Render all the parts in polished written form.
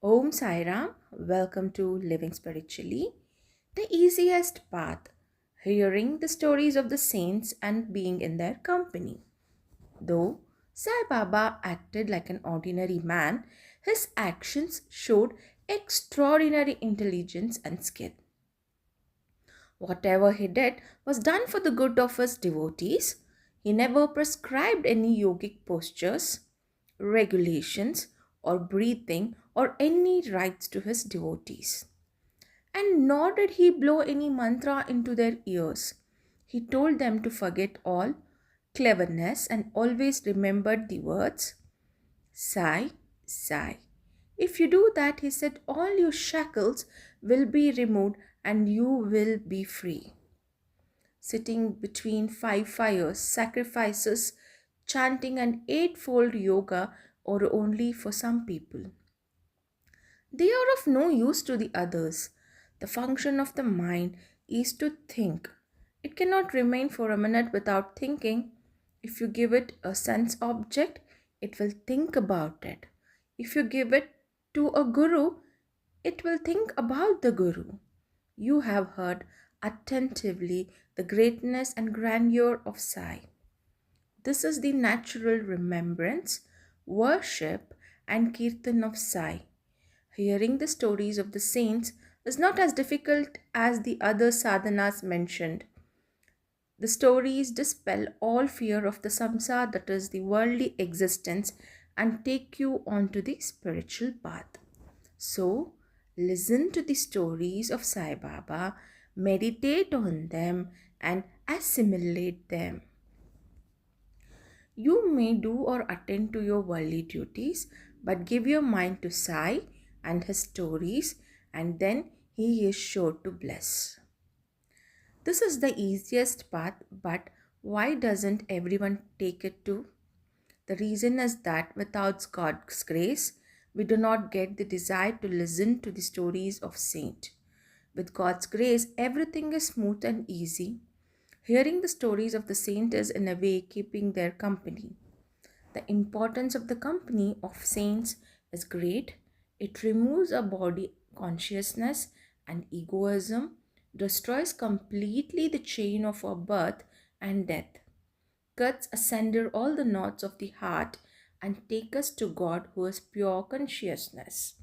Om Sai Ram, welcome to Living Spiritually, the easiest path, hearing the stories of the saints and being in their company. Though Sai Baba acted like an ordinary man, his actions showed extraordinary intelligence and skill. Whatever he did was done for the good of his devotees. He never prescribed any yogic postures, regulations, or breathing or any rites to his devotees. And nor did he blow any mantra into their ears. He told them to forget all cleverness and always remembered the words Sai, Sai. If you do that, he said, all your shackles will be removed and you will be free. Sitting between five fires, sacrifices, chanting an eightfold yoga or only for some people. They are of no use to the others. The function of the mind is to think. It cannot remain for a minute without thinking. If you give it a sense object, it will think about it. If you give it to a guru, it will think about the guru. You have heard attentively the greatness and grandeur of Sai. This is the natural remembrance, worship, and kirtan of Sai. Hearing the stories of the saints is not as difficult as the other sadhanas mentioned. The stories dispel all fear of the samsara, that is the worldly existence, and take you onto the spiritual path. So, listen to the stories of Sai Baba, meditate on them, and assimilate them. You may do or attend to your worldly duties, but give your mind to Sai and his stories, and then he is sure to bless. This is the easiest path, but why doesn't everyone take it too? The reason is that without God's grace, we do not get the desire to listen to the stories of saint. With God's grace, everything is smooth and easy. Hearing the stories of the saint is in a way keeping their company. The importance of the company of saints is great. It removes a body consciousness and egoism, destroys completely the chain of our birth and death, cuts asunder all the knots of the heart, and take us to God who is pure consciousness.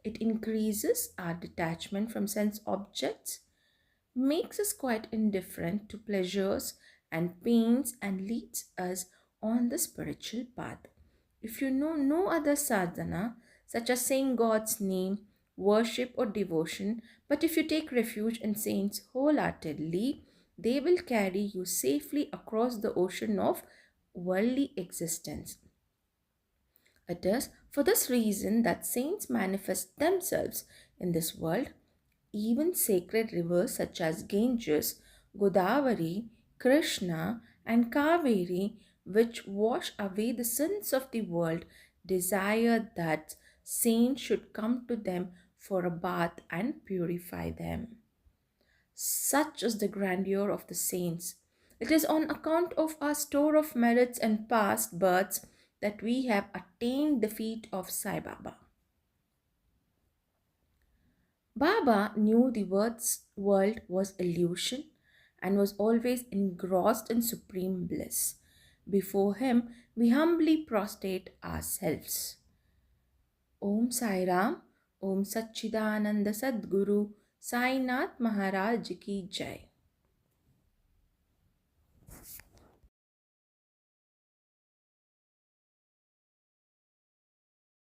It increases our detachment from sense objects, makes us quite indifferent to pleasures and pains, and leads us on the spiritual path. If you know no other sadhana, such as saying God's name, worship, or devotion, but if you take refuge in saints wholeheartedly, they will carry you safely across the ocean of worldly existence. It is for this reason that saints manifest themselves in this world. Even sacred rivers such as Ganges, Godavari, Krishna, and Kaveri, which wash away the sins of the world, desire that saints should come to them for a bath and purify them. Such is the grandeur of the saints. It is on account of our store of merits and past births that we have attained the feet of Sai Baba. Baba knew the world was illusion and was always engrossed in supreme bliss. Before him, we humbly prostrate ourselves. Om Sai Ram, Om Satchidananda Sadguru, Sainath Maharaj Ki Jai.